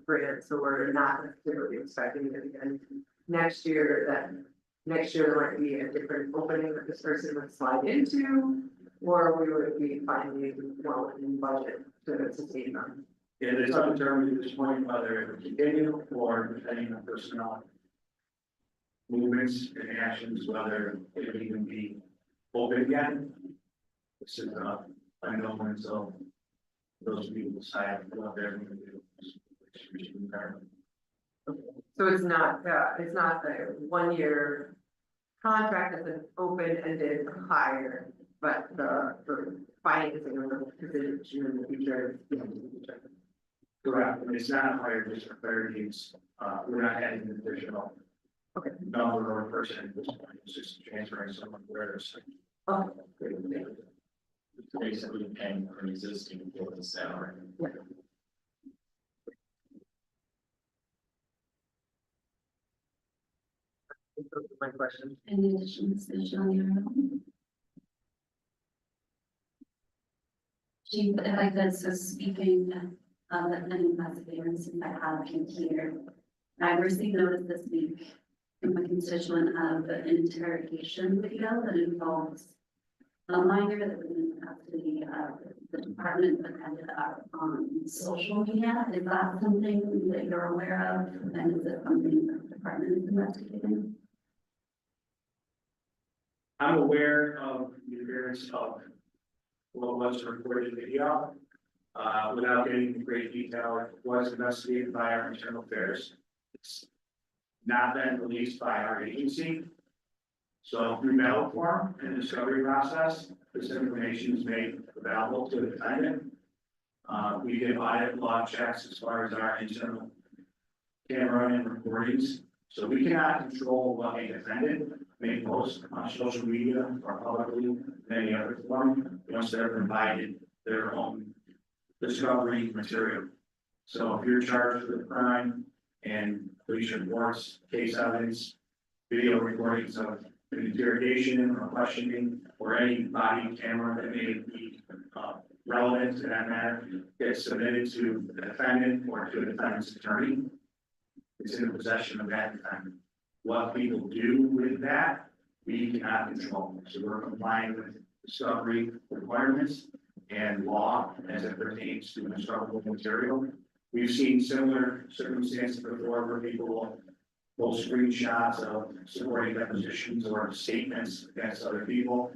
grant, so we're not necessarily expecting it again next year. Then next year there might be a different opening that this person would slide into, or we would be finding well in budget to sustain them. Yeah, it's undetermined at this point whether it will continue or depending on personnel movements and actions, whether it will even be open again. This is unknown until those people decide what they're going to do. So it's not the 1 year contract as an open-ended hire, but the financing of the position in the future. Correct, and it's not a higher district priorities, we're not adding an additional. Okay. Number or person at this point, it's just transferring someone where there's. Okay. It's basically paying for an existing employee's salary. Yeah. Those are my questions. Any additional discussion on your own? Chief, if I could, so speaking of an investigator, since I have him here, I received notice this week from a constituent of an interrogation video that involves a minor that was in custody of the department that ended up on social media. Is that something that you're aware of? And is it something that the department is investigating? I'm aware of the appearance of what was recorded video. Without getting into great detail, it was investigated by our internal affairs. It's not been released by our agency. So through medical form and discovery process, this information is made available to the defendant. We did audit log checks as far as our internal camera and recordings. So we cannot control what a defendant may post on social media or publicly in any other form once they're provided their own discovery material. So if you're charged with a crime and police reports, case evidence, video recordings of an interrogation or questioning, or any body camera that may be relevant to that matter, gets submitted to the defendant or to the defendant's attorney, it's in the possession of that defendant. What people do with that, we cannot control. So we're complying with discovery requirements and law as it pertains to discoverable material. We've seen similar circumstances before where people will post screenshots of supporting depositions or statements against other people.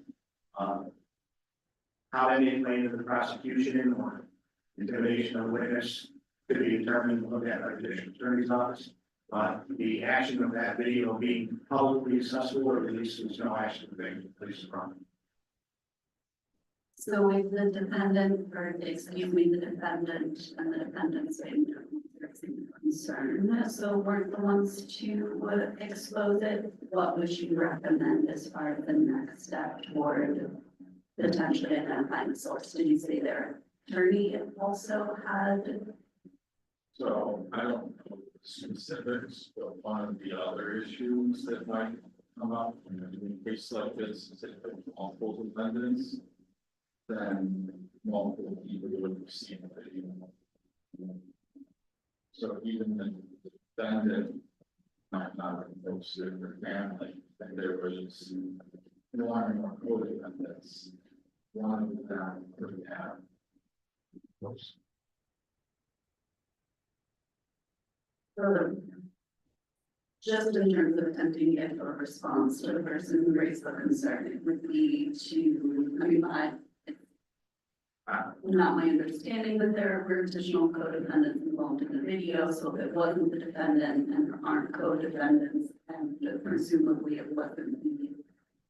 How that may play into the prosecution or intimidation of a witness could be determined by the district attorney's office. But the action of that video being publicly accessible or released is no action of the police department. So if the defendant, or excuse me, the defendant and the defendant's concern, so weren't the ones to expose it, what would you recommend as far as the next step toward potentially identifying the source? Did you say their attorney also had? So I don't know the specifics, but one of the other issues that might come up in a case like this is if there's multiple defendants, then multiple people would have seen the video. So even the defendant might not have posted their family, and there was one or co-defendants. One of them would have posted. Just in terms of attempting to get a response to the person who raised the concern, it would be to, I mean, not my understanding that there were additional co-defendants involved in the video, so if it wasn't the defendant and there aren't co-defendants, and presumably it wasn't the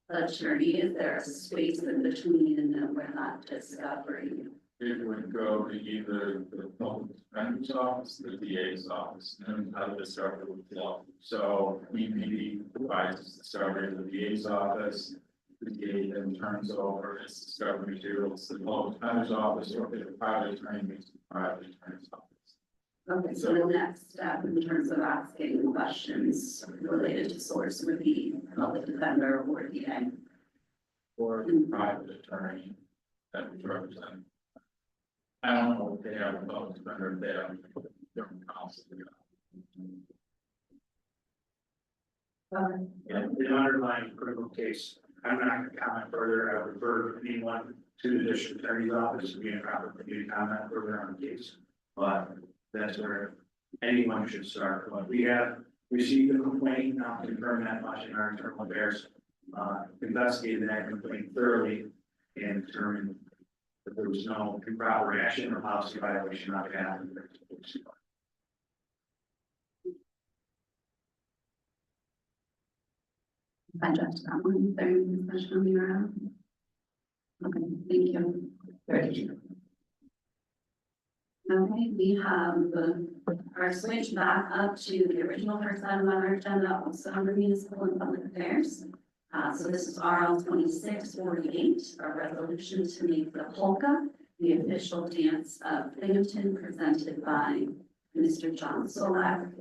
attorney, is there a space in between where that discovery? It would go to either the public defender's office, the DA's office, and how the discovery would flow. So EPD provides the discovery to the DA's office. The DA then turns over its discovery materials to the public defender's office, or if the private attorney meets the private attorney's office. Okay, so the next step in terms of asking questions related to source would be public defender or DA. Or the private attorney that was represented. I don't know if they have a public defender, if they Young council. And the underlying criminal case, I'm not gonna comment further, I would refer anyone to the district attorney's office, to be in proper for you to comment further on the case. But that's where anyone should start, but we have received a complaint, now confirm that much in our internal affairs. Investigated that complaint thoroughly and determined that there was no improper action or policy violation on behalf of the police department. I just got one, there any discussion on your own? Okay, thank you. Thank you. Okay, we have our switch back up to the original first item on our agenda, also under municipal and public affairs. So this is RL 2648, a resolution to make the polka the official dance of Binghamton, presented by Mr. John Solak.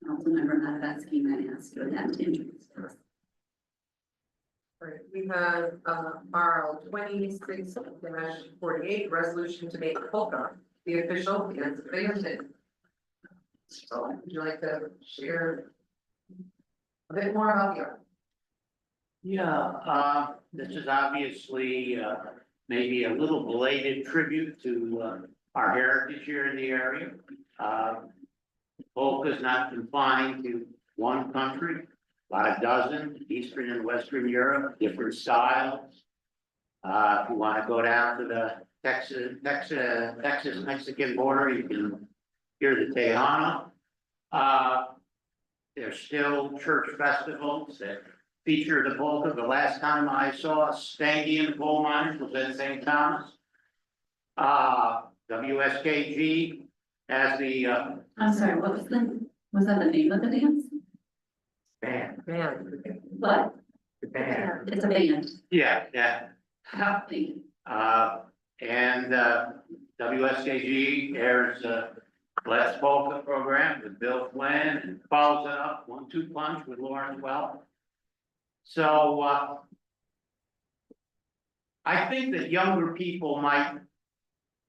Councilmember Matavetsky, may I ask you again to introduce this? All right, we have RL 26-48, resolution to make polka the official dance of Binghamton. So would you like to share a bit more about the art? Yeah, this is obviously, maybe a little belated tribute to, our heritage here in the area. Polka is not confined to one country, about a dozen, Eastern and Western Europe, different styles. If you want to go down to the Texas-Mexican border, you can hear the Tejano. There's still church festivals that feature the polka. The last time I saw Stangian coal miners was at St. Thomas. WSKG has the, I'm sorry, was that the name of the dance? band. Man, What? The band. It's a band. Yeah, yeah. Thank you. And WSKG airs Let's Polka program with Bill Flynn and follows it up 1-2 punch with Lauren Well. So I think that younger people might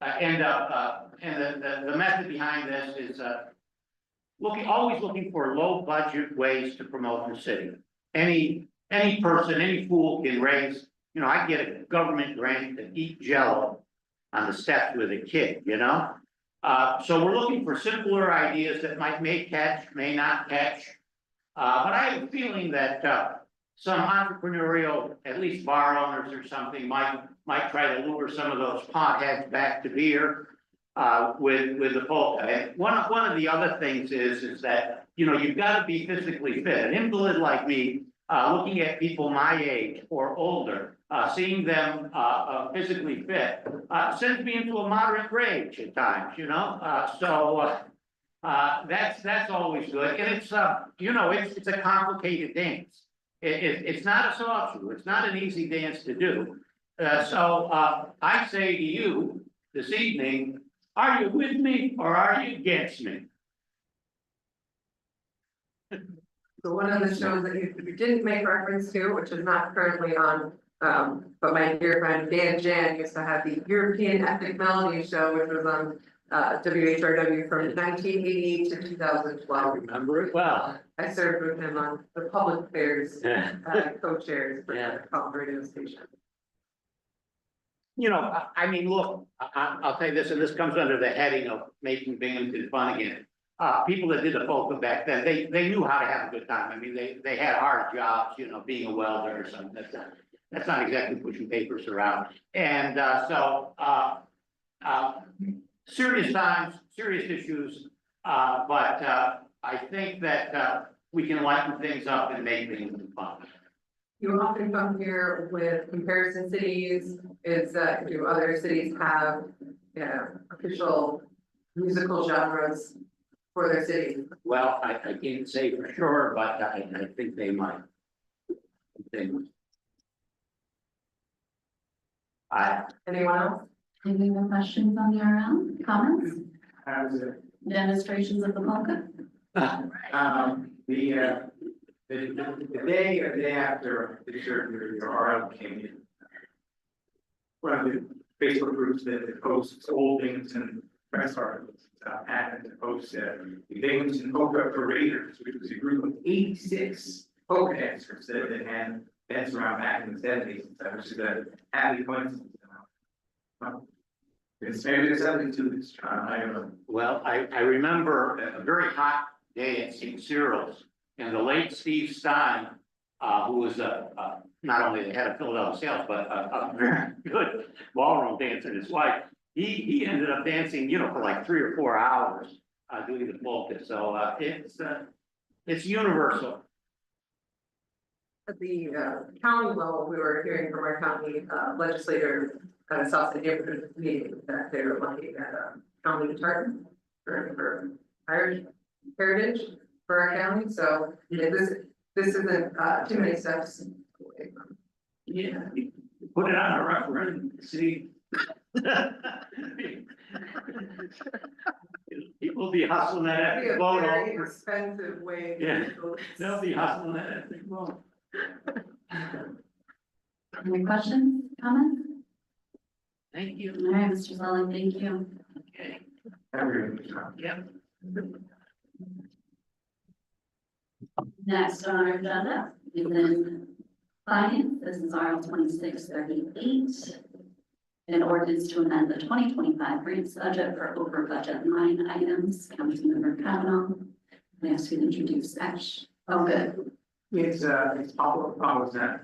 end up, and the method behind this is always looking for low budget ways to promote the city. Any person, any fool can raise, I get a government grant to eat Jell-O on the steps with a kid, So we're looking for simpler ideas that may catch, may not catch. But I have a feeling that some entrepreneurial, at least bar owners or something, might try to lure some of those potheads back to beer with the polka. And one of the other things is that you've got to be physically fit. An invalid like me, looking at people my age or older, seeing them physically fit, sends me into a moderate rage at times. So that's always good, and it's it's a complicated dance. It's not a soft shoe. It's not an easy dance to do. So I say to you this evening, are you with me or are you against me? so one of the shows that you didn't make reference to, which is not currently on, but my dear friend Dan Jan used to have the European Ethnic Melody Show, which was on WHRW from 1988 to 2012. Remember it well. I served with him on the public affairs co-chairs for Yeah. the College radio station. I mean, look, I'll tell you this, and this comes under the heading of making Binghamton fun again. People that did the polka back then, they knew how to have a good time. I mean, they had hard jobs, being a welder or something. That's not exactly pushing papers around. And so serious times, serious issues, but I think that we can lighten things up and make Binghamton fun. You often come here with comparison cities. Do other cities have official musical genres for their city? Well, I can't say for sure, but I think they might. Anyone else? Any more questions on the RL, comments, How's it? demonstrations of the polka? The day or day after the your RL came in. One of the Facebook groups that posts old Binghamton press articles happened to host the Binghamton Polka Paraders, which was a group of 86 polka dancers that had danced around back in the 70s, which is a happy coincidence. It's maybe there's something to this, John, I don't know. Well, I remember a very hot day at St. Cyril's, and the late Steve Stein, who was not only the head of Philadelphia sales, but a very good ballroom dancer, his wife, he ended up dancing, for like 3 or 4 hours, doing the polka, so it's universal. At the county level, we were hearing from our county legislator at a South neighborhood meeting that they were looking at a county charter for Irish heritage for our county, so this isn't too many steps away from. Yeah, put it on a referendum, see? People will be hustling that It'd be epic a vote very over. expensive way. to Yeah. do this. They'll be hustling that epic vote. Any questions, comments? Thank you. All right, Mr. Sullivan, thank you. Okay, Everything, John. yeah. Next on our agenda is in finance. This is RL 2638. An ordinance to amend the 2025 grants budget for over budget line items. Councilmember Kavanaugh. I ask you to introduce Ash. Oh, good. It's Pablo Zan.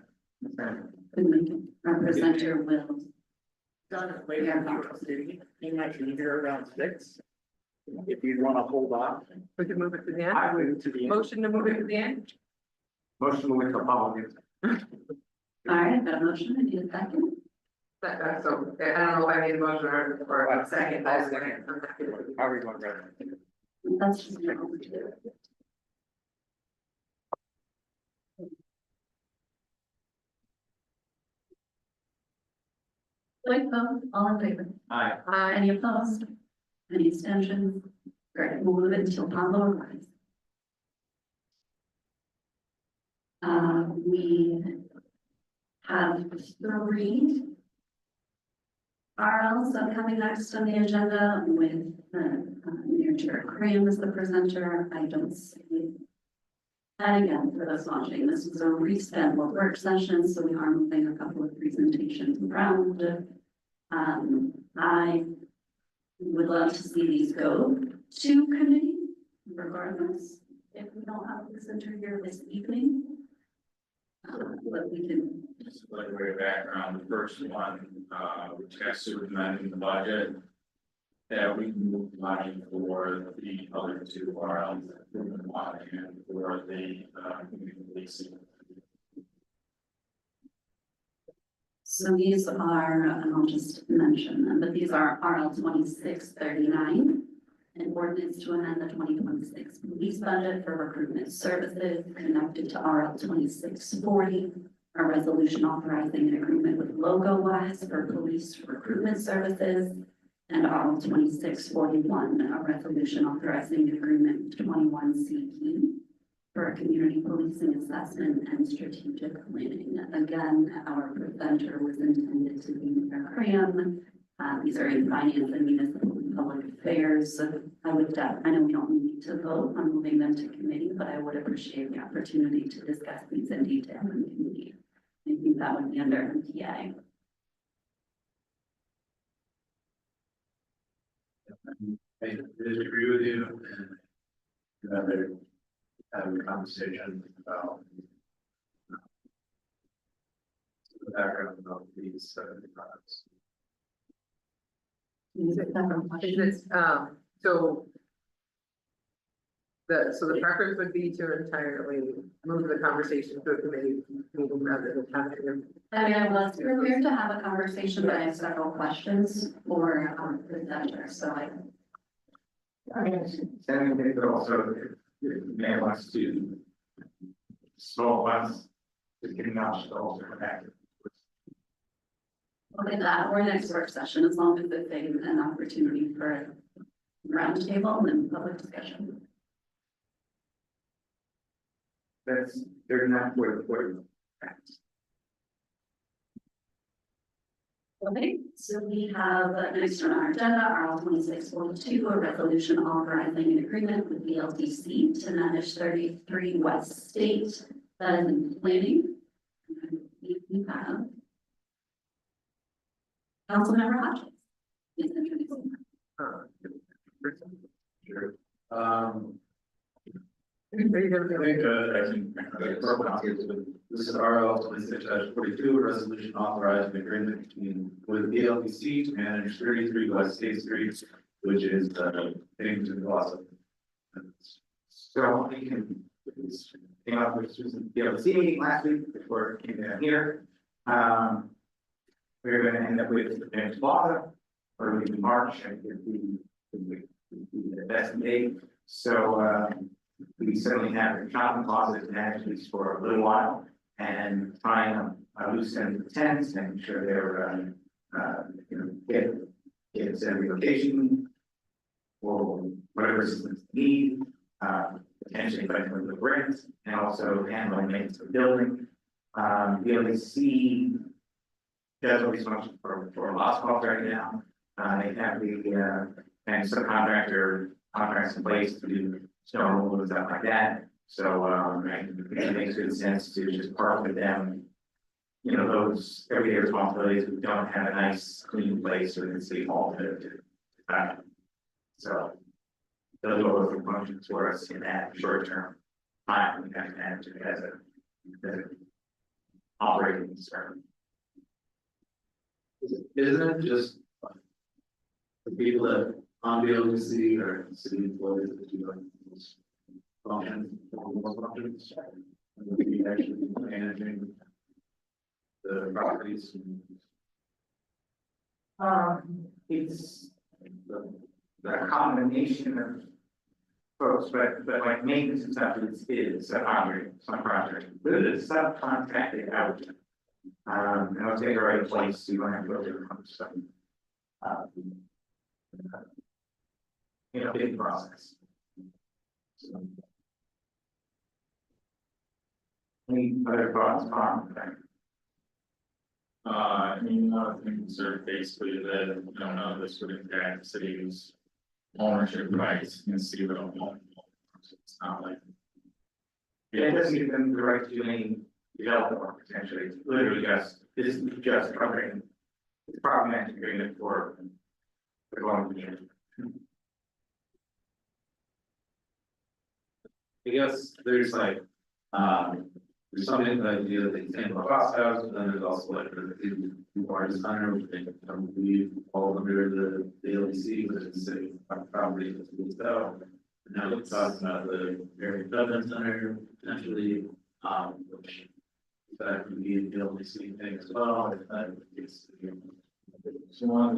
Representative Will. Done later in the city, you actually here around 6. If you want to hold on. We can move it to the I end. went to the Motion to move it to the end. motion to wait till Pablo gets. All right, got a motion. I need a second. So I don't know if I made a motion or a second. I'll second. I'm not gonna- How are we going, Brad? That's just what we'll do. Like vote, all in favor? Aye. Any opposed? Any extensions? Great, we'll move it until Pablo arrives. We have 3 RLs coming next on the agenda with Mayor Jared Graham as the presenter. I don't see. And again, for those watching, this was a rescheduled work session, so we are moving a couple of presentations around. I would love to see these go to committee regardless, if we don't have a presenter here this evening. But we can. Just a little bit of background, the first one, which has to amend the budget. That we can move money for the other 2 RLs, and for the leasing. So these are, and I'll just mention them, but these are RL 2639. An ordinance to amend the 2026 police budget for recruitment services connected to RL 2640. A resolution authorizing an agreement with LogoWise for police recruitment services. And RL 2641, a resolution authorizing an agreement with 21CP for a community policing assessment and strategic planning. Again, our presenter was intended to be Mayor Graham. These are in finance and municipal and public affairs. I know we don't need to vote on moving them to committee, but I would appreciate the opportunity to discuss these in detail in committee. I think that would be under MPA. I disagree with you. And they're having a conversation about the background of these products. Is it, so the preference would be to entirely move the conversation to a committee meeting rather than having them. I mean, I was prepared to have a conversation, but I have several questions for the presenter, so I mean, but also, if Mayor wants to. Small ones, just getting out, also connected. okay, that or next work session, as long as it's an opportunity for a roundtable and public discussion. They're not where. Okay, so we have next on our agenda, R 2642, a resolution authorizing an agreement with BLDC to manage 33 West State, that is in planning. We have Councilmember Hodges. Please introduce him. Sure. I think, this is RL 26-42, a resolution authorizing agreement between, with the LPC to manage 33 West State Street, which is, Binghamton Plaza. So we can, came up with Susan, the LC meeting last week before it came down here. We're gonna end up with the next Plaza, or maybe March, I think would be the best date. So, we certainly have a shopping closet to manage these for a little while and trying to loosen the tents, making sure they're, get every location or whatever assistance they need, potentially fighting with the grants and also handling maintenance of the building. The LEC does what he's function for lost calls right now. They have the, and subcontractor contracts in place to do snow removal and stuff like that. So, it makes good sense to just partner with them. You know, those everyday responsibilities, we don't have a nice clean place within City Hall to. So, those are the functions for us in that short term time, we have to manage it as a operating concern. Isn't it just the people that on the LPC or city employees that do like those functions, and would be actually managing the properties? It's a combination of folks, but like maintenance and stuff is subcontracted, but it is subcontracted out. And I'll take the right place, so you don't have to go through a stuff. Big process. So. Any other thoughts on that? I mean, one of the things are basically that, this would impact the city's ownership rights in city of home. It's not like. It doesn't give them the right to do any development work, potentially. It's literally this is just covering the property management agreement for the long term. I guess there's like, there's something that idea that they can cost house, but then there's also like the bar designer, which they believe fall under the LEC, which is the city property that's leased out. And now it's talking about the area development center potentially, which that would be the LEC thing as well. If that is, so one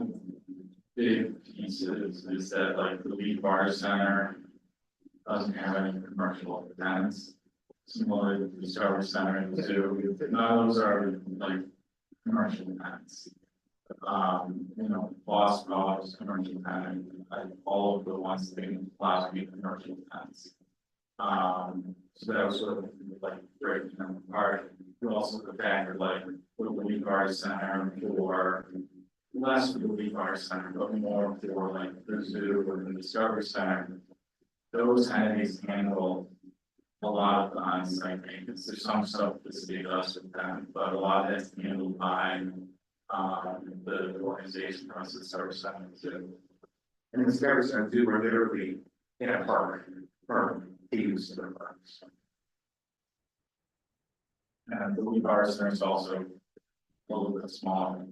big piece is that like the Lee Bar Center doesn't have any commercial tenants. Similar to the Discovery Center and the zoo, none of those are like commercial tenants. Boss Dogs, commercial tenant, like all of the ones that can allow to be commercial tenants. So that was sort of like breaking them apart. But also the fact that like the Lee Bar Center for less for the Lee Bar Center, but more for like the zoo or the Discovery Center. Those entities handle a lot of the on-site maintenance. There's some stuff the city does with them, but a lot of it's handled by the organization across the service center too. And the Discovery Center too, we're literally in a park for the use of the parks. And the Lee Bar Center is also a little bit smaller.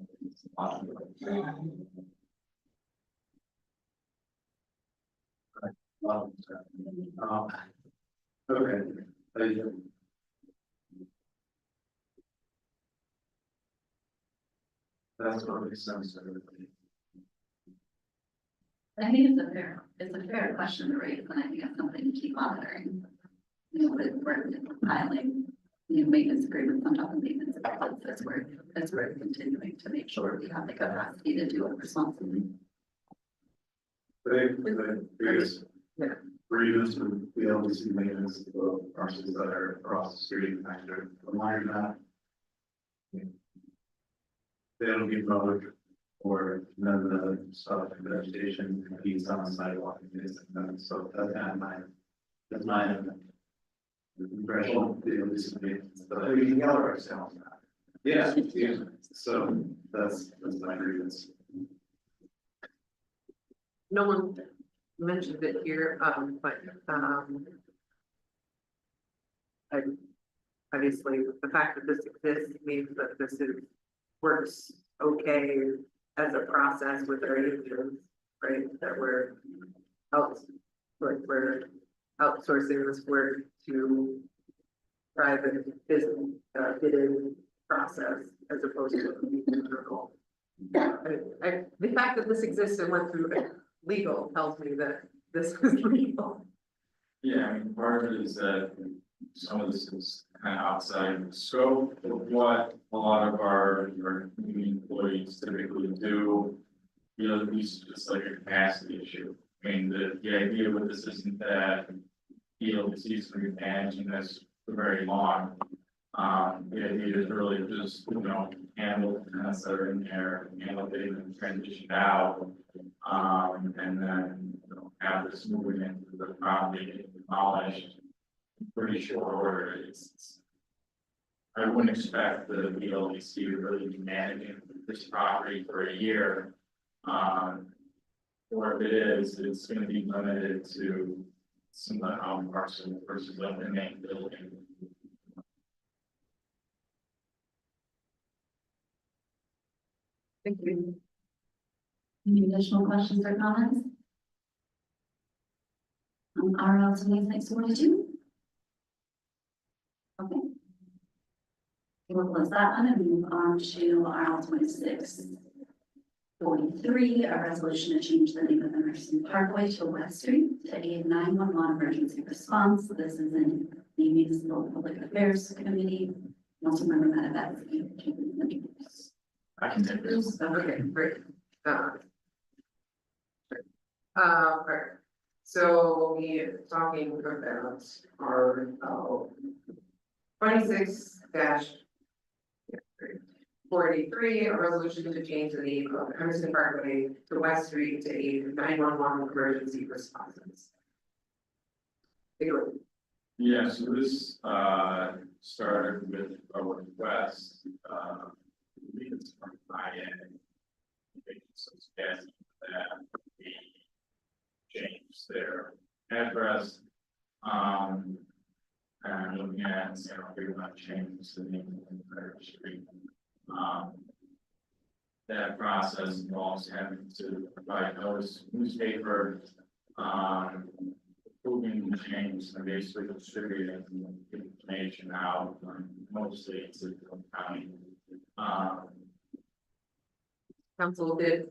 Okay. That's what makes sense to everybody. I think it's a fair question to raise, and I think it's something to keep monitoring. We're filing, maintenance agreements on top of maintenance agreements as we're continuing to make sure we have the capacity to do it responsibly. The biggest grievance with the LDC maintenance of parcels that are across the street, kind of remind that. They don't get mowed Or none of the stuff, vegetation, piece on the sidewalk, so that's my impression, but we can yell ourselves. Yeah, yeah, so that's my grievance. No one mentioned it here, but, obviously, the fact that this exists means that this is, works okay as a process with our agents, right, that we're out, like, we're outsourcing this work to private business, bidding process as opposed to a internal. The fact that this exists and went through legal tells me that this was legal. Yeah, I mean, part of it is that some of this is kind of outside the scope of what a lot of our union employees typically do. You know, these just like a capacity issue. I mean, the idea with this isn't that it's easily managing this for very long. The idea is really just, handle the tenants that are in there, handle getting them transitioned out. And then, have this moving into the property, getting demolished in pretty short order. I wouldn't expect the BLDC to really be managing this property for a year. Or if it is, it's gonna be limited to some of the home parcel versus like the main building. Thank you. Any additional questions or comments? RL 2642. Okay. We'll close that one and move on to RL 2643, a resolution to change the name of Emerson Parkway to West Street to aid 911 emergency response. This is in the Municipal Public Affairs Committee. Also remember that that's I can take this. Okay, great. Right. So we are talking about our 26-43, a resolution to change the name of Emerson Parkway to West Street to aid 911 emergency responses. Yeah, so this started with a request, it's from IN. So it's asking that we change their address. And looking at, we want to change the name of the street. That process involves having to provide notice to newspaper, approving the change and basically distributing information out, mostly to the county. Council did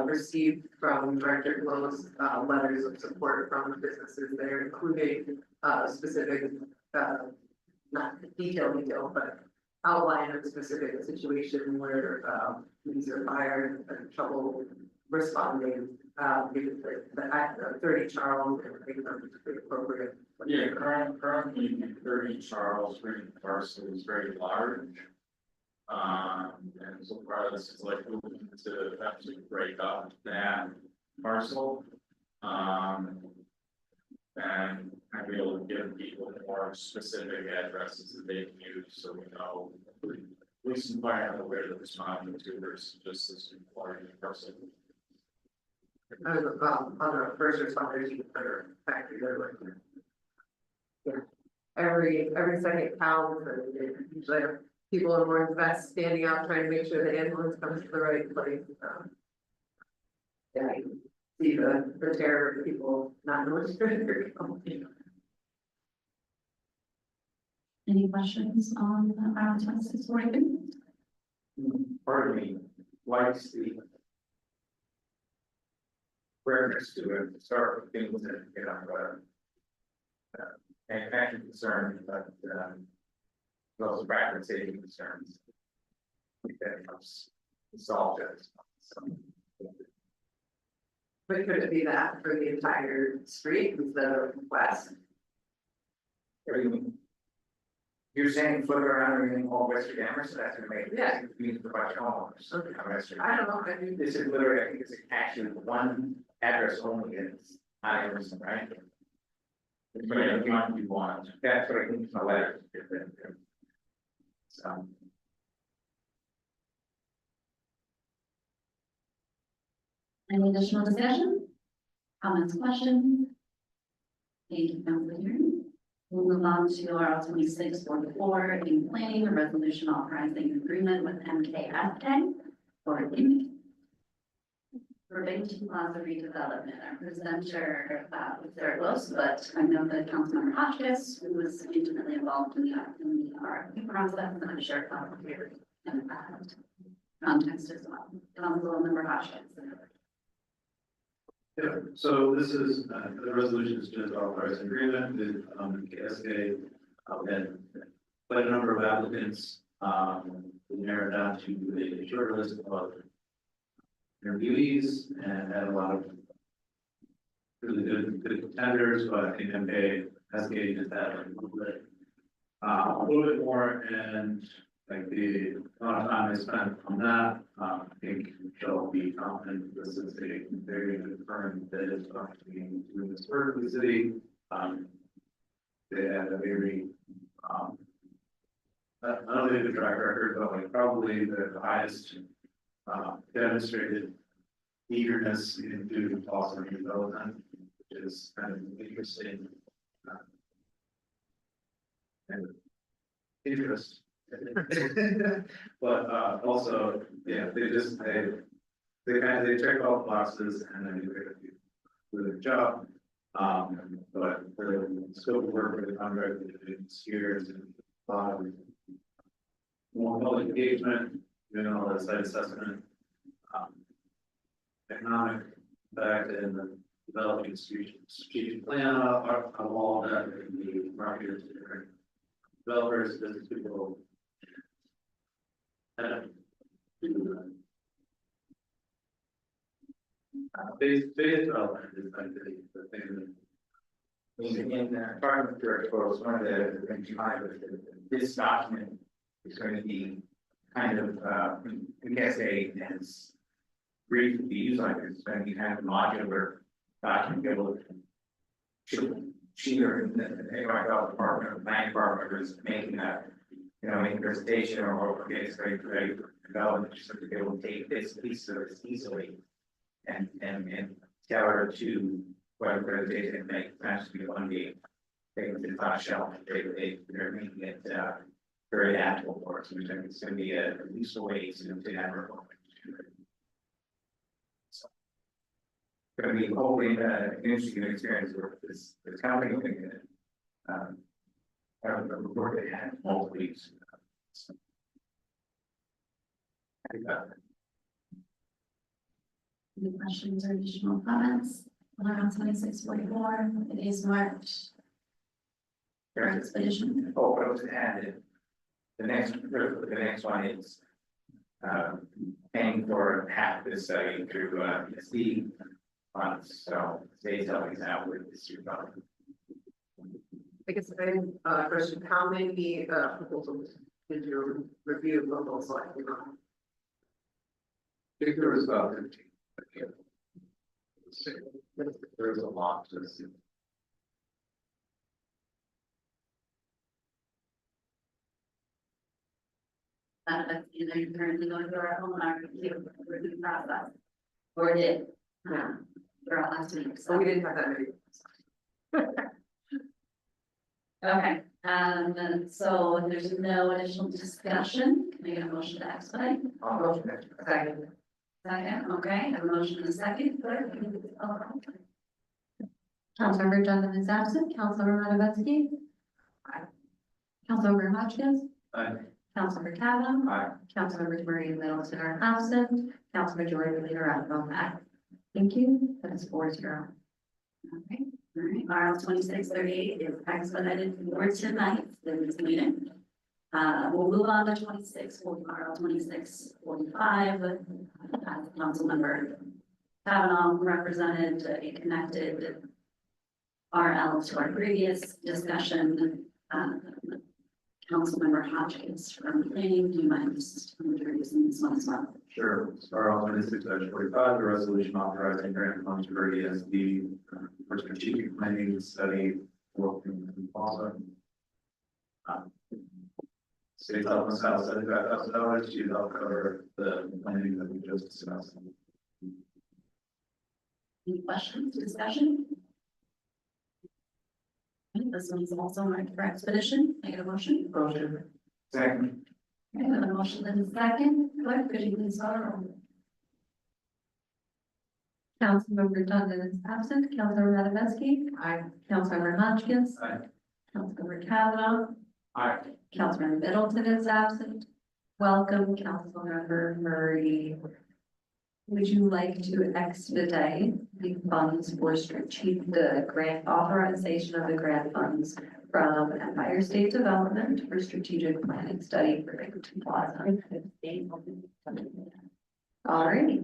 receive from Director Glow's letters of support from the businesses there, including specific, not detail, but outline of specific situation where these are fired and trouble responding. Because the act of 30 Charles and I think that's appropriate. Yeah, currently 30 Charles Street parcel is very large. And so part of this is like moving to actually break up that parcel. And I'd be able to give people more specific addresses that they can use, so we know at least environmental where to respond to versus just this important person. On the first responders, you can put a factory there, like, yeah, every second counts, and usually have people in orange vests standing out trying to make sure the ambulance comes to the right place. Yeah, you can see the terror of people not knowing where they're going. Any questions on RL 2643? Part of me likes the reference to it, start with things that, manufacturing concern, but, those rapid safety concerns. I think that helps solve it. So, But could it be that for the entire street instead of west? everything, You're saying flip it around and everything all Western Amherst, so that's gonna make Yeah. it mean for a bunch of homeowners. Okay. Western. I don't know, I mean, This is literally, I think it's actually one address only, it's not Emerson, right? That's what I think you want, that's what I think my letter. So. Any additional discussion? Comments, questions? Thank you, Councilor Hearing. We'll move on to our 2644 in planning, a resolution authorizing agreement with MKFK for Binghamton Plaza redevelopment. Our presenter was Sarah Gross, but I know that Councilmember Hotchkiss, who was intimately involved in the RFP process, and I'm sure Councilor here in context as well. Councilmember Hotchkiss. Yeah, so this is, the resolution is just authorizing agreement with, KSK, and quite a number of applicants, we narrowed down to a short list of interviewees and had a lot of really good contenders, but I think SK just had a little bit more, and like the amount of time I spent on that, I think she'll be confident this is a very good firm that is going to be doing this work for the city. They had a very, not only the track record, but like probably the highest demonstrated eagerness in doing awesome development, which is kind of interesting. And interest. But also, yeah, they check all the boxes and then do a good job. But the scope of work for the contract is here is more public engagement, all the site assessment, economic impact, and the developing strategic plan of all that can be marketed to different developers, business people. Base development is like the thing In talking with George Bowles, one of the things you find with this document is going to be kind of, I guess as brief to be used like this, it's going to be kind of modular document able to cheater in the health department or planning department is making a, making a presentation or getting ready for development, just to be able to take this piece of this easily and tailor to whatever presentation they make, actually one day, taking the top shelf, they're making it very adaptable for us, which I think it's going to be a useful way to have our so going to be hopefully an interesting experience with this company. I have a report they had multiple weeks. So, I think that. Any questions or additional comments? Around 2644, it is marked for expedition. Oh, but I was added. The next one is paying for half this study through SD funds. So stays helping out with this development. I guess I have a question, how many proposals did you review proposals like? I think there was about 15. There's a lot to see. That's either currently going through our own review process, or did for last week. So we didn't have that many. Okay, and so if there's no additional discussion, can I get a motion to expedite? I'll motion that. Second. Second, okay, I have a motion and a second. Clerk, can you please call the roll? Councilmember Jonathan is absent. Councilmember Matavetsky. Aye. Councilmember Hotchkiss. Aye. Councilmember Cavan. Aye. Councilmember Marie Middleton are absent. Council Majority Leader Rathbone. Aye. Thank you. That is 4-0. Okay, all right, RL 2638 is expedited for tonight, this meeting. We'll move on to 2645, RL 2645, Councilmember Kavanaugh represented a connected RL to our previous discussion. Councilmember Hotchkiss from planning, do you mind just introducing this one as well? Sure, start off with 6-45, the resolution authorizing grant funds for ESD for strategic planning study work in Plaza. State level south $75,000 to help cover the planning that we just discussed. Any questions, discussion? Okay, this one's also marked for expedition. I get a motion? Motion. Second. I have a motion and a second. Clerk, could you please call the roll? Councilmember Douglas is absent. Councilmember Matavetsky. I, Councilmember Hotchkiss. Aye. Councilmember Kavanaugh. Aye. Councilmember Middleton is absent. Welcome, Councilmember Murray. Would you like to expedite the funds for the grant authorization of the grant funds from Empire State Development for strategic planning study for Binghamton Plaza? All right.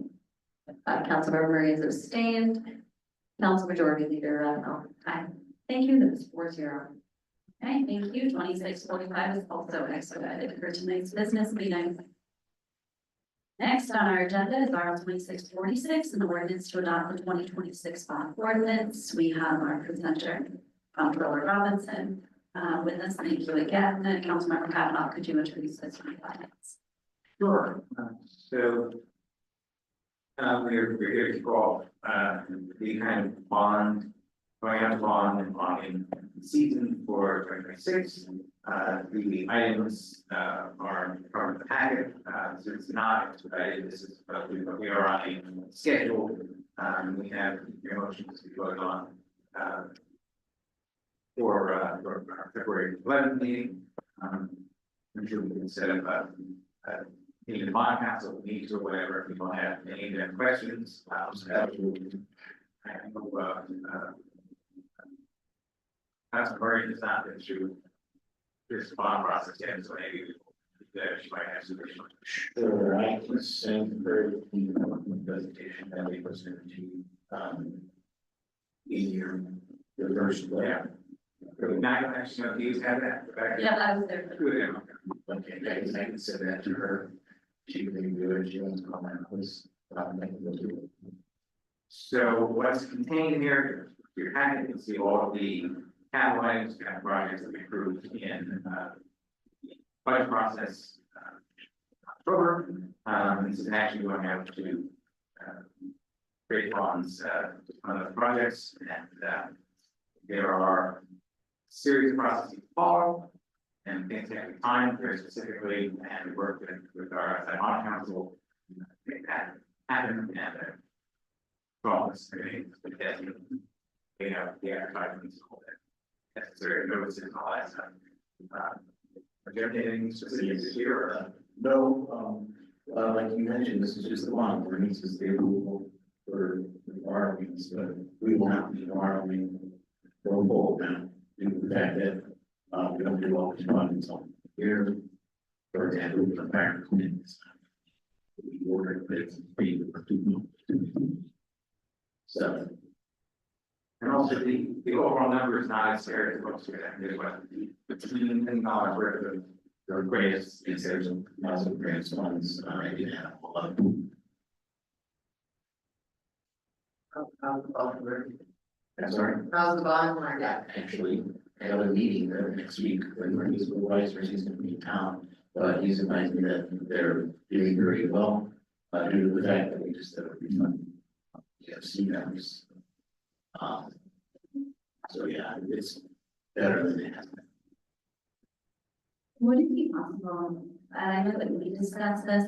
Councilmember Murray is abstained. Council Majority Leader, aye. Thank you. That was 4-0. Okay, thank you. 2645 is also expedited for tonight's business meeting. Next on our agenda is R 2646, an ordinance to adopt the 2026 bond ordinance. We have our presenter, Comptroller Robinson, with us. Thank you again. And Councilmember Kavanaugh, could you introduce this for 5 minutes? Sure. So we're here to call the kind of bond, going out to bond and bonding season for 2026. The items are part of the packet, so it's not expedited. This is, but we are on a schedule. We have your motions to vote on for our February 11th meeting. I'm sure we can set up meeting the bond council meetings or whatever, if you don't have any questions. Absolutely. I know, Councilor Murray does not go through this bond process yet, so maybe she might have some additional. Sure, I can send her the presentation that we presented to the first Yeah. Not actually, no, these have that. Yeah, I was there. Good. Okay, guys, I can send that to her. She can do it, she wants to comment on this. So what's contained here, your packet, you can see all of the capital items, capital projects that we approved in the budget process. October, this is actually going out to create funds on the projects, and there are a series of processes to follow, and things take time very specifically, and we work with our outside audit council to make that happen, and process, you know, the advertisements, all that necessary notices and all that stuff. Are there anything specific this year or? No, like you mentioned, this is just the one, where it needs to stay approval for borrowings, but we will not be borrowing for a full amount due to the fact that we don't do all these funds on here. For example, with the parent commitments. We ordered this pay for 2 months. So. And also the overall number is not as scary as most of it, there's what, $15 million worth of Our greatest research and also grants funds, I did have a lot of. I'm sorry, how's the bond market? actually, I have a meeting there next week when our new supervisor, he's gonna be in town. But he's advised me that they're doing very well, due to the fact that we just have a refund. We have C members. So yeah, it's better than it has been. Would it be possible, and I know that we discussed this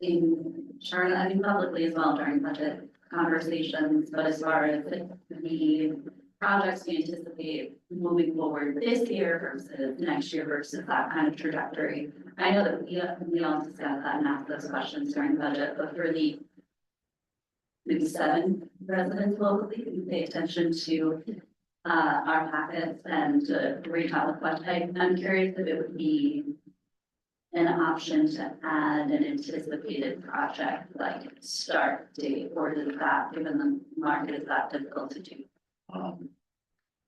in Charlotte, I mean publicly as well during budget conversations, but as far as the projects we anticipate moving forward this year versus next year versus that kind of trajectory. I know that we all discussed that and asked those questions during budget, but for the maybe 7 residents locally who pay attention to our packets and retail budget. I'm curious if it would be an option to add an anticipated project like start date, or does that, given the market, is that difficult to do?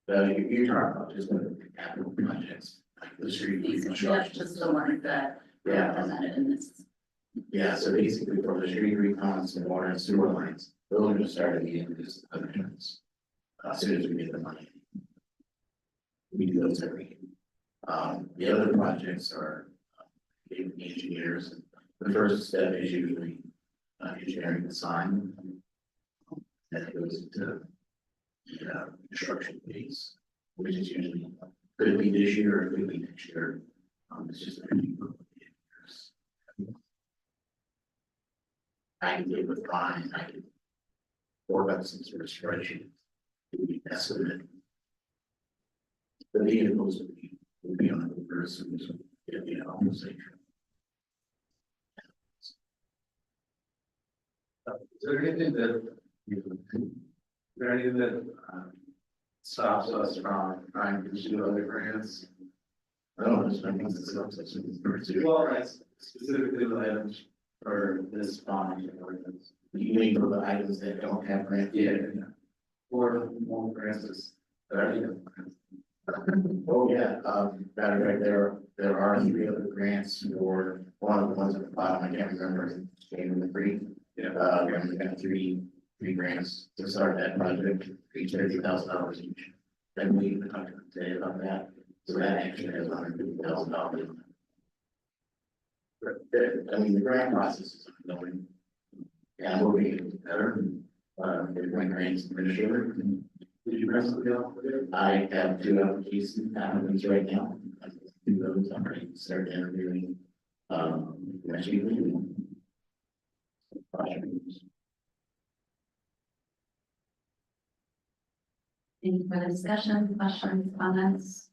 You're talking about just the capital projects, the street These are reconstruction. just the ones that are Yeah, represented in this. yeah, so basically for the street recons and water and sewer lines, those are gonna start at the end of this other terms. As soon as we get the money. We do those every year. The other projects are engineers. The first step is usually engineering design. That goes into the construction phase, which is usually could be this year or could be next year. It's just a few years. I can get with Brian, I can work up some sort of spreadsheet. We estimate. The vehicles would be on the person, it'd be an conversation. Is there anything that, is there anything that, stops us from trying to pursue other grants? I don't know, there's nothing that stops us from pursuing. Well, that's specifically the items for this bond ordinance. You mean for the items that don't have grant? Yeah. Or more grants is, Oh, yeah, matter of fact, there are 3 other grants for one of the ones at the bottom, I can't remember, came in the free. Yeah. We got three grants to start that project, each $30,000 each. Then we talked today about that, so that actually has $150,000. I mean, the grant process is ongoing. Yeah, we're being better, the grants administrator. did you press the bill? I have 2 applications right now. I do those, I'm ready to start interviewing, next week. Any further discussion, questions, comments?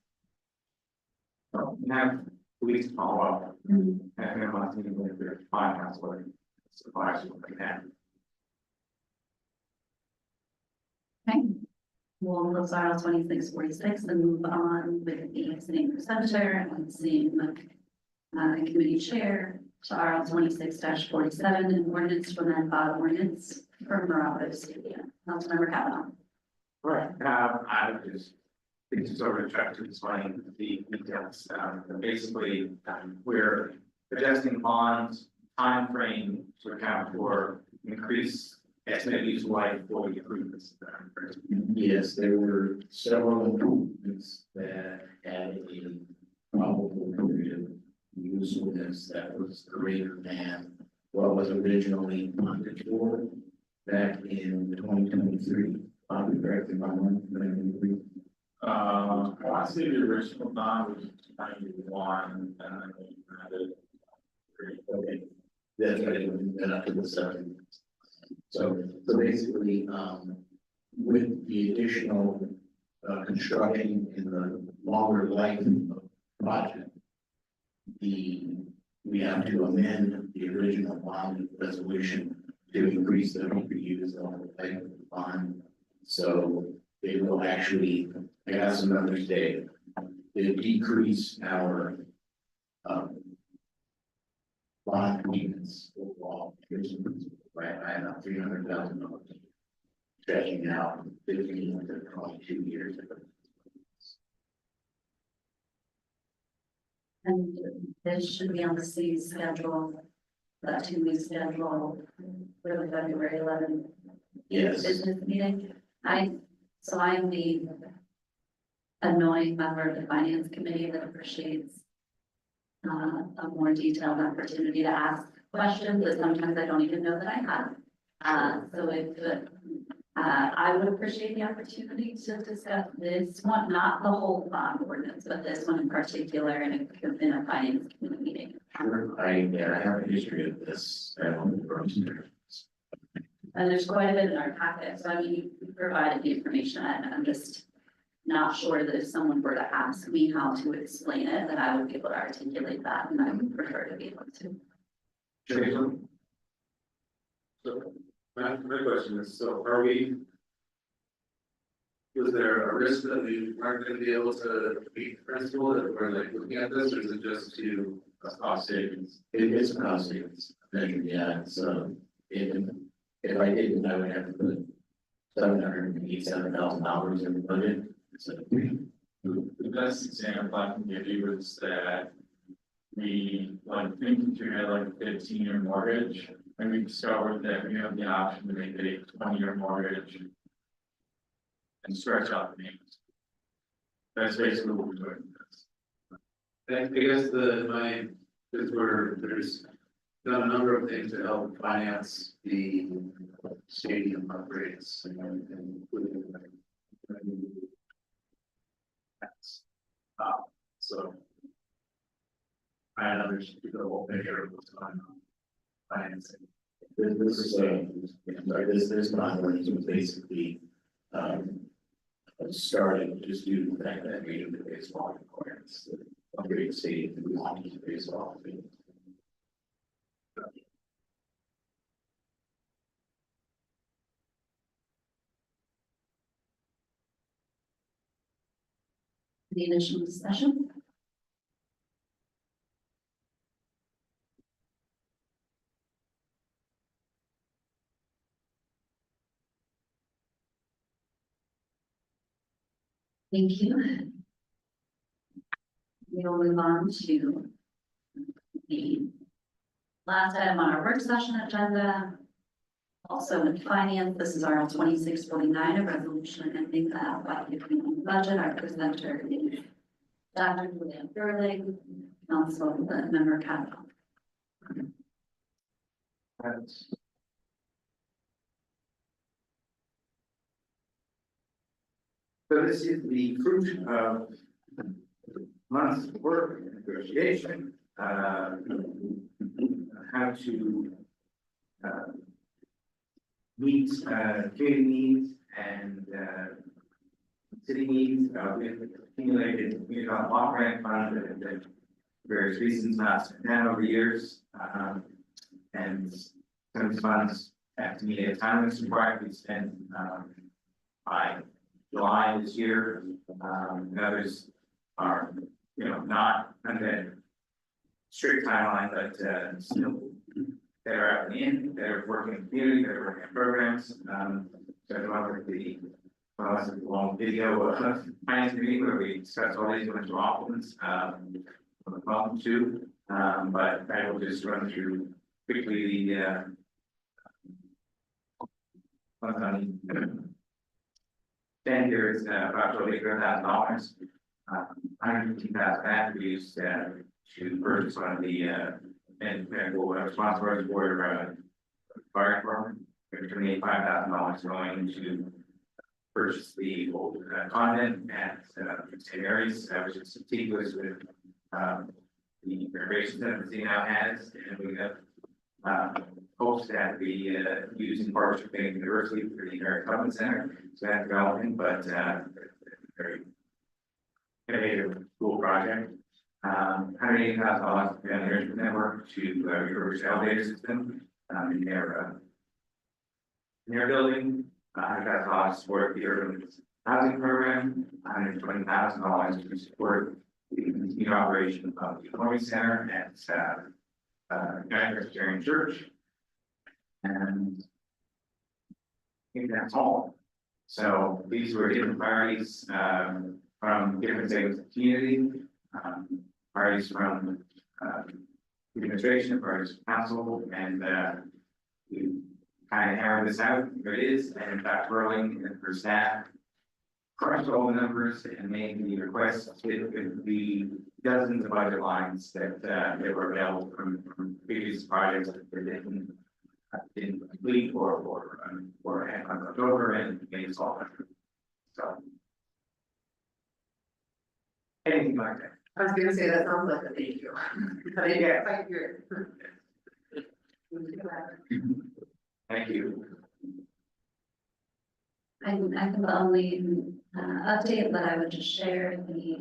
We have 2 weeks to follow up, Hmm. and then last meeting with the finance, what suppliers will be at. Okay. We'll close RL 2646 and move on with the same presenter and same committee chair to RL 26-47, an ordinance to amend ordinance for Morocco Stadium. Councilmember Kavanaugh. Right, I would just, think to sort of try to explain the details, basically, we're adjusting bonds, timeframe to account for increased estimated useful life for the improvements. Yes, there were several improvements that had a probable period of usefulness that was greater than what was originally bonded for back in 2023. I'll be correct if I'm wrong. I want to say the original bond was 91 and then we added 3. Okay, that's right, it went up to the 7. So basically, with the additional construction in the longer life of the project, we have to amend the original bond resolution to increase the reuse of the life of the bond. So it will actually, I got some numbers today, it decrease our bond payments overall, right, I have $300,000, stretching out from 15 to 22 years. And this should be on the city's schedule, that 2-week schedule for the February 11th Yes, business meeting. So I'm the annoying member of the finance committee that appreciates a more detailed opportunity to ask questions that sometimes I don't even know that I have. So if I would appreciate the opportunity to discuss this one, not the whole bond ordinance, but this one in particular in a finance committee meeting. sure, I have a history of this, And there's quite a bit in our packet, so I mean, you provided the information, and I'm just not sure that if someone were to ask me how to explain it, that I would be able to articulate that, and I would prefer to be able to. Jason? So, my question is, so are we? Was there a risk that we weren't gonna be able to meet the principle that we're like looking at this, or is it just to cost savings? It is a cost savings measure, yeah, so if I didn't, I would have to put $787,000 in the budget, instead of 3. The best example I can give you is that we, like, thinking through had like a 15-year mortgage, and we discovered that we have the option to make it a 20-year mortgage and stretch out the payments. That's basically what we're doing. I guess there's done a number of things to help finance the stadium upgrades and including so I understand the whole picture of what's going on financing. This is this not going to basically, starting just due to the fact that we do the baseball requirements, the upgrade stadium, we want to use baseball. The additional discussion? Thank you. We'll move on to the last item on our work session agenda. Also in finance, this is our 2649, a resolution ending the FY15 budget. Our presenter is Dr. William Burling, council member Kavanaugh. So this is the fruit of months of work and negotiation, how to meet community needs and city needs. We've accumulated community block grant fund and various reasons not spent that over the years. And some of these funds have to meet a time limit required. We spent by July this year. And others are, not under strict timeline, but still that are out in, that are working in the community, that are working on programs. So I love the long video of finance meeting where we discuss all these different options from the problem too. But I will just run through quickly the then here is about $800,000. $115,000 that we used to purchase one of the and we'll responsible for fire department. $25,000 going to purchase the old convent at St. Mary's, which is contiguous with the renovation center the city now has, and we have hopes that we using Porchfest University for the American Government Center. So that's developing, but very innovative school project. $180,000 for the engineering network to refurbish the elevator system in their building. $100,000 to support the urban housing program. $120,000 to support the continued operation of the Culinary Center at United Presbyterian Church. And I think that's all. So these were different priorities from different segments of the community, priorities from the administration, priorities from council, and we kind of hammered this out. Here it is, and Dr. Burling and her staff crushed all the numbers and made the requests with the dozens of budget lines that were available from previous projects that they didn't complete or had left over and made us all. So anything like that. I was gonna say that sounds like a thank you. But I Yeah. like your. Thank you. I think the only update that I would just share, so you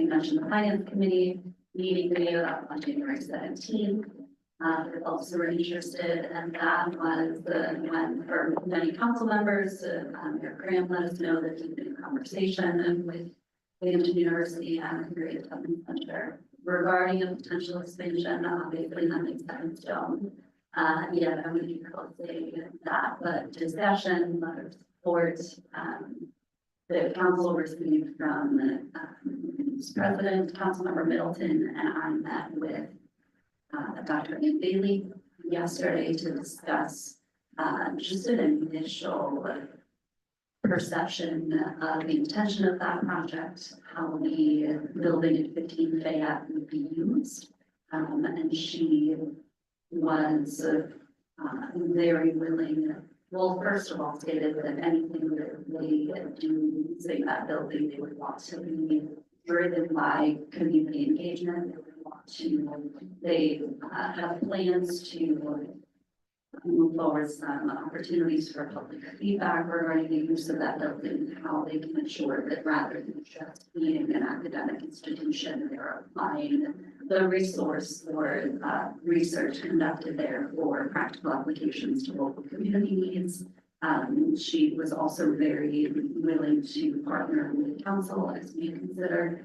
mentioned the finance committee meeting video on January 17th. If also were interested, and that was the one for many council members. Mayor Graham let us know that he's been in conversation with Binghamton University and the City of Binghamton regarding a potential expansion. Obviously, nothing's set in stone. Yeah, I'm going to be closely that, but discussion, letter of support, the council received from the President, Councilmember Middleton, and I met with Dr. Bailey yesterday to discuss just an initial perception of the intention of that project, how the building at 15 Fayette would be used. And she was very willing, well, first of all, stated that anything that they do using that building, they would want to be driven by community engagement. They would want to, they have plans to move forward some opportunities for public feedback regarding the use of that building, and how they can ensure that rather than just being an academic institution, they're applying the resource for research conducted there for practical applications to local community needs. She was also very willing to partner with council as we consider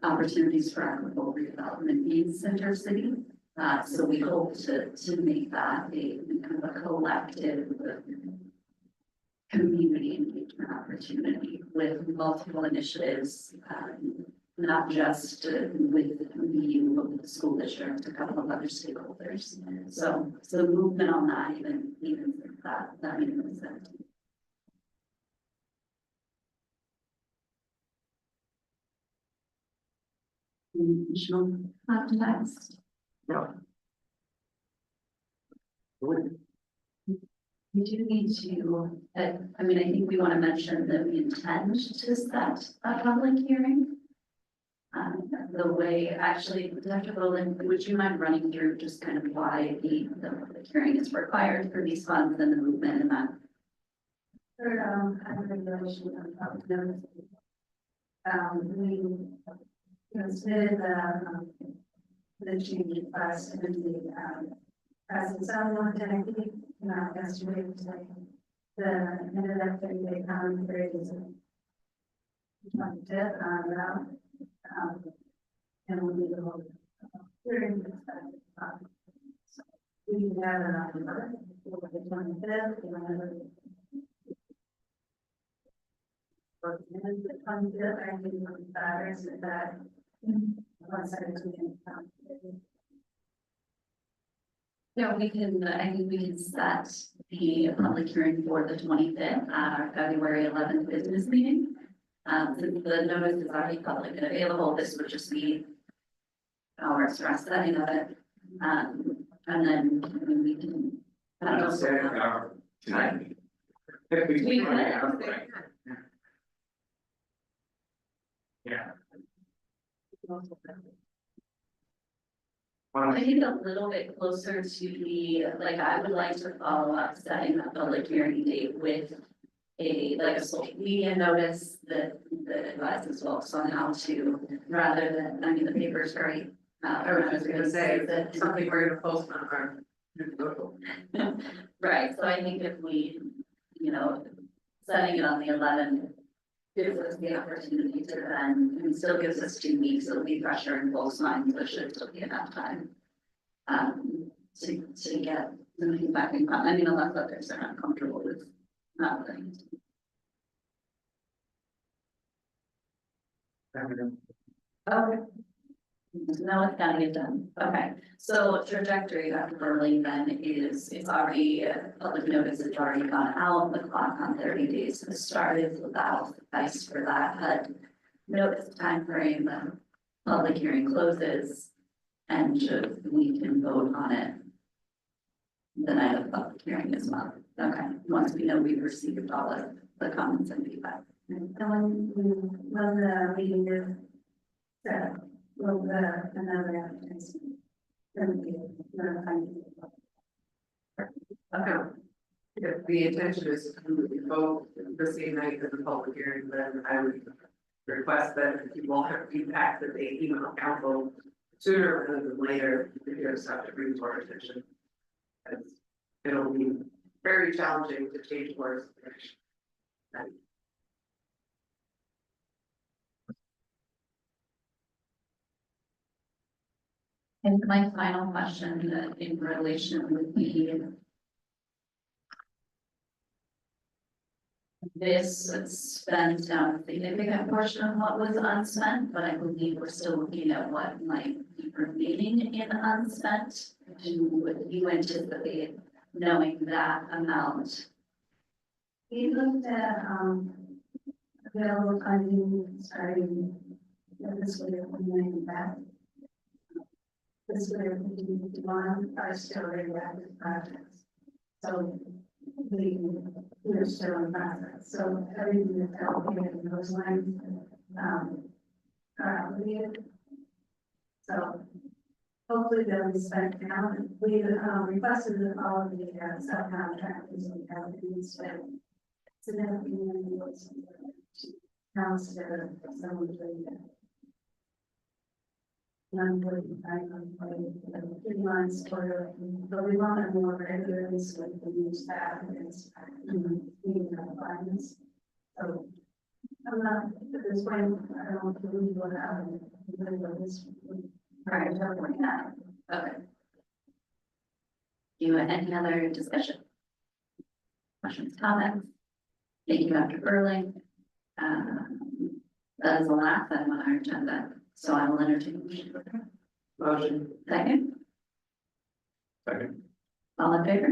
opportunities for equitable redevelopment in Center City. So we hope to make that a kind of a collective community engagement opportunity with multiple initiatives, not just with you, but with the school district, a couple of other stakeholders. So movement on that, even that makes sense. Additional context. No. We do need to, I mean, I think we want to mention that we intend to set a public hearing. The way, actually, Dr. Boland, would you mind running through just kind of why the public hearing is required for these funds and the movement and that? For, regulation of public notice. We considered the change request and the, as it's on one day, not yesterday, the ended up 30-day comment period is 25th on and we'll need the whole hearing. So we have it on the 25th, and the 25th, I think that one second, we can Yeah, we can, I think we can set the public hearing for the 25th, our February 11th business meeting. Since the notice is already public and available, this would just be our express setting of it. And then we can. I don't know. Tonight. We could. Yeah. I think a little bit closer to the, like, I would like to follow up setting a public hearing date with like a social media notice that advises folks on how to, rather than, I mean, the paper's great. I was just gonna say that something we're gonna post on our. Right, so I think if we, setting it on the 11th gives us the opportunity to then, and still gives us 2 weeks, it'll be fresher in folks' minds, there should still be enough time. To get something back in, I mean, unless others are not comfortable with not letting. Okay. Now it's gotta get done. Okay, so trajectory, Dr. Burley, then is, it's already, public notice has already gone out, the clock on 30 days has started, so that'll suffice for that, but notice timeframe, the public hearing closes, and we can vote on it the night of the public hearing as well. Okay, once we know we've received all of the comments and feedback. and when the meeting is set, will another advertisement. Then we notify you. Okay. If the intention is to vote the same night as the public hearing, then I would request that if people have feedback that they email council sooner rather than later, if you have stuff to bring to our attention. As it'll be very challenging to change course. And my final question in relation would be. this spent a significant portion of what was unspent, but I believe we're still looking at what might be remaining in unspent. Do you anticipate knowing that amount? We looked at, available funding starting this way of moving back. This way of moving are still radioactive projects. So we're still in process. So everything that's allocated in those lines, are obligated. So hopefully they'll be spent now. We requested that all of the subcontractors we have been spent. Significantly was house there, someone doing that. 145, 3 months for, but we want it more regularly so we can use that against meeting our requirements. So I'm not, at this point, I don't believe what happened. Prior to reporting that, okay. Do you have any other discussion? Questions, comments? Thank you, Dr. Burling. That is the last item on our agenda, so I will entertain a motion. Motion. Second, Second. all in favor?